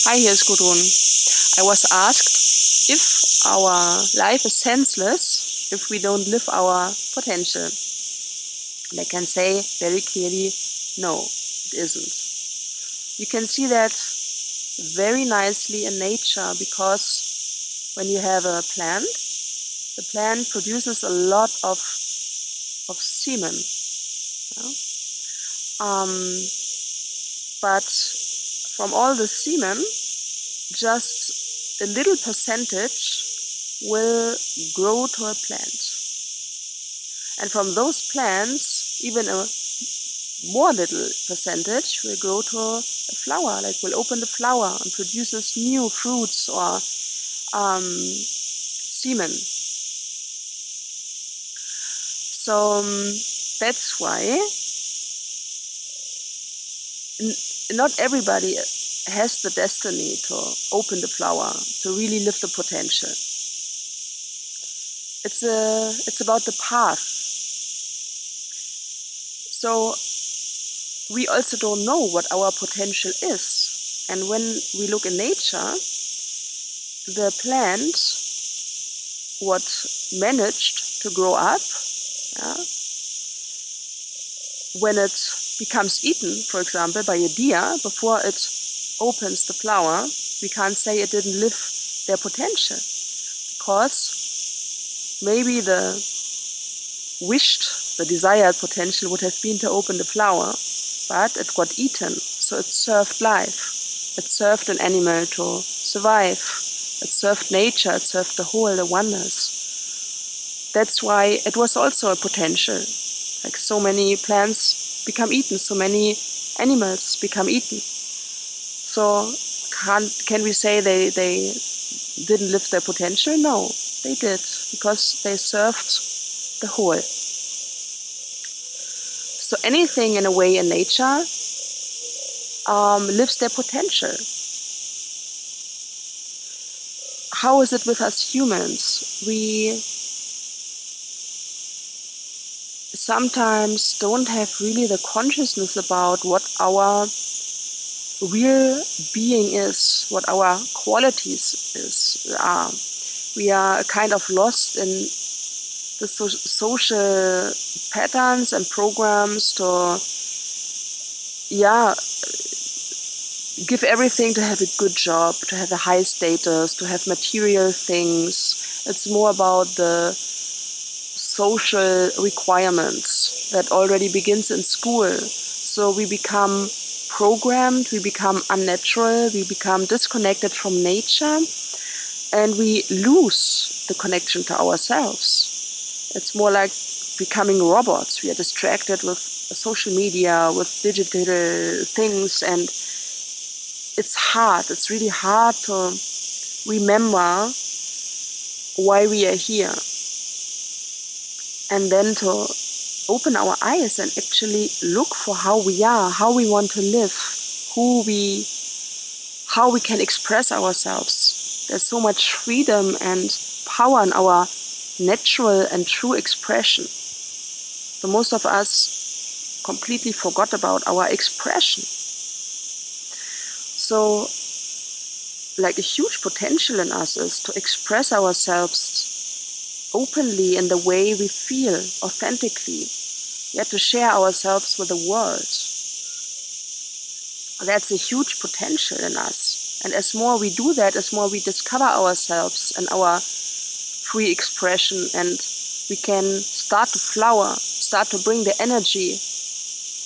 Hi, here's Gudrun. I was asked if our life is senseless if we don't live our potential. And I can say very clearly, no, it isn't. You can see that very nicely in nature because when you have a plant, the plant produces a lot of semen. Yeah? But from all the semen, just a little percentage will grow to a plant. And from those plants, even a more little percentage will grow to a flower, like will open the flower and produces new fruits or semen. So that's why not everybody has the destiny to open the flower, to really live the potential. It's about the path. So we also don't know what our potential is. And when we look in nature, the plant, what managed to grow up, when it becomes eaten, for example, by a deer, before it opens the flower, we can't say it didn't live their potential. Because maybe the desired potential would have been to open the flower, but it got eaten, so it served life. It served an animal to survive. It served nature, it served the whole, the oneness. That's why it was also a potential. Like so many plants become eaten, so many animals become eaten. So can we say they didn't live their potential? No, they did, because they served the whole. So anything in a way in nature lives their potential. How is it with us humans? We sometimes don't have really the consciousness about what our real being is, what our qualities are. We are kind of lost in the social patterns and programs to give everything to have a good job, to have a high status, to have material things. It's more about the social requirements that already begins in school. So we become programmed, we become unnatural, we become disconnected from nature, and we lose the connection to ourselves. It's more like becoming robots. We are distracted with social media, with digital things, and it's really hard to remember why we are here. And then to open our eyes and actually look for how we are, how we want to live, how we can express ourselves. There's so much freedom and power in our natural and true expression. So most of us completely forgot about our expression. So, like a huge potential in us is to express ourselves openly in the way we feel, authentically, yet to share ourselves with the world. That's a huge potential in us. And as more we do that, as more we discover ourselves and our free expression, and we can start to flower, start to bring the energy,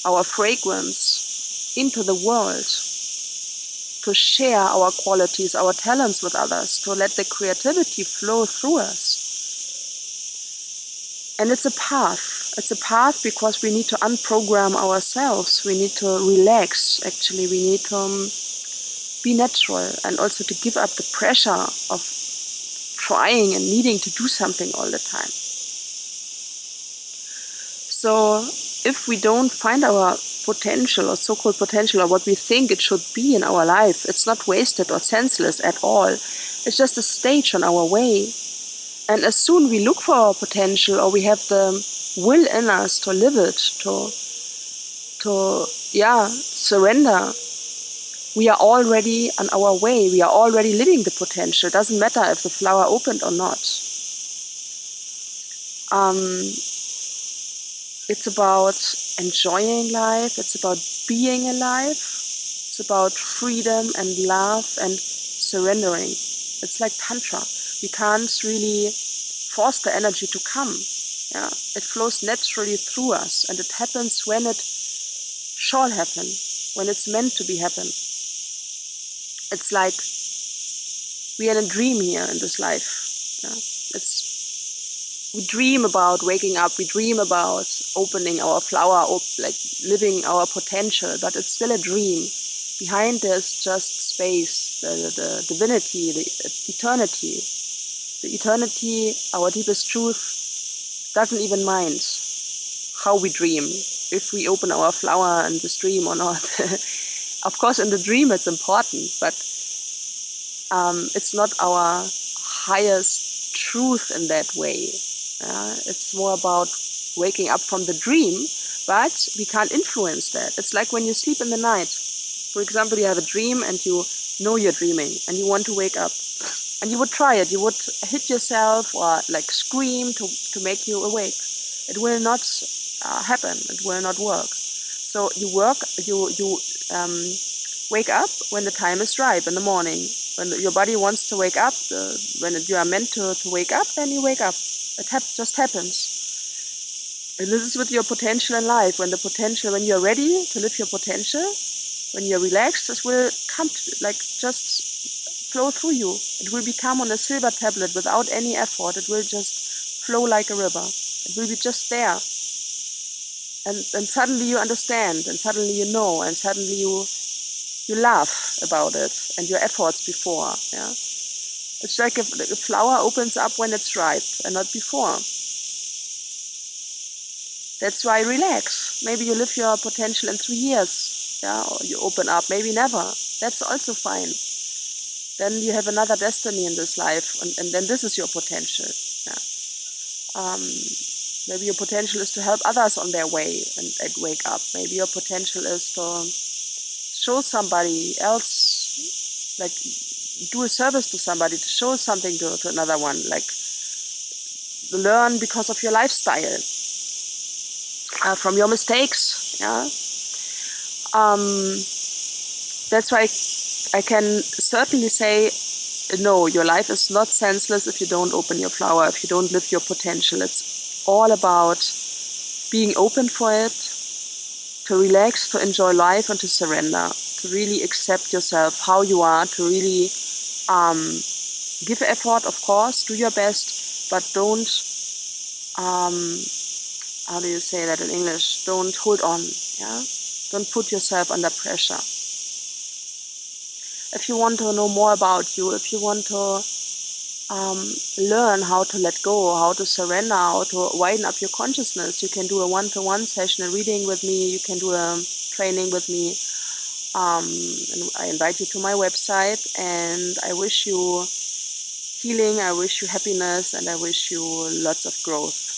our fragrance into the world, to share our qualities, our talents with others, to let the creativity flow through us. And it's a path. It's a path because we need to unprogram ourselves. We need to relax, actually. We need to be natural and also to give up the pressure of trying and needing to do something all the time. So if we don't find our potential or so-called potential or what we think it should be in our life, it's not wasted or senseless at all. It's just a stage on our way. And as soon we look for our potential or we have the will in us to live it, to surrender, we are already on our way. We are already living the potential. It doesn't matter if the flower opened or not. It's about enjoying life. It's about being alive. It's about freedom and love and surrendering. It's like Tantra. We can't really force the energy to come. Yeah, it flows naturally through us, and it happens when it shall happen, when it's meant to be happen. It's like we are in a dream here in this life. Yeah? We dream about waking up. We dream about opening our flower, like living our potential. But it's still a dream. Behind there's just space, the divinity, the eternity. The eternity, our deepest truth, doesn't even mind how we dream, if we open our flower in this dream or not. Of course, in the dream it's important, but it's not our highest truth in that way. It's more about waking up from the dream, but we can't influence that. It's like when you sleep in the night. For example, you have a dream and you know you're dreaming and you want to wake up. And you would try it. You would hit yourself or like scream to make you awake. It will not happen. It will not work. So you wake up when the time is ripe in the morning. When your body wants to wake up, when you are meant to wake up, then you wake up. It just happens. And this is with your potential in life. When you're ready to live your potential, when you're relaxed, this will come just flow through you. It will become on a silver tablet without any effort. It will just flow like a river. It will be just there. And suddenly you understand, and suddenly you know, and suddenly you laugh about it and your efforts before. Yeah, it's like if a flower opens up when it's ripe and not before. That's why relax. Maybe you live your potential in 3 years. Yeah, or you open up. Maybe never. That's also fine. Then you have another destiny in this life, and then this is your potential. Yeah. Maybe your potential is to help others on their way and wake up. Maybe your potential is to show somebody else, like do a service to somebody, to show something to another one, like learn because of your lifestyle, from your mistakes. Yeah. That's why I can certainly say, no, your life is not senseless if you don't open your flower, if you don't live your potential. It's all about being open for it, to relax, to enjoy life, and to surrender, to really accept yourself, how you are, to really give effort, of course, do your best, but don't, how do you say that in English? Don't hold on, yeah? Don't put yourself under pressure. If you want to know more about you, if you want to learn how to let go, how to surrender, how to widen up your consciousness, you can do a one-to-one session, a reading with me, you can do a training with me. And I invite you to my website, and I wish you healing, I wish you happiness, and I wish you lots of growth.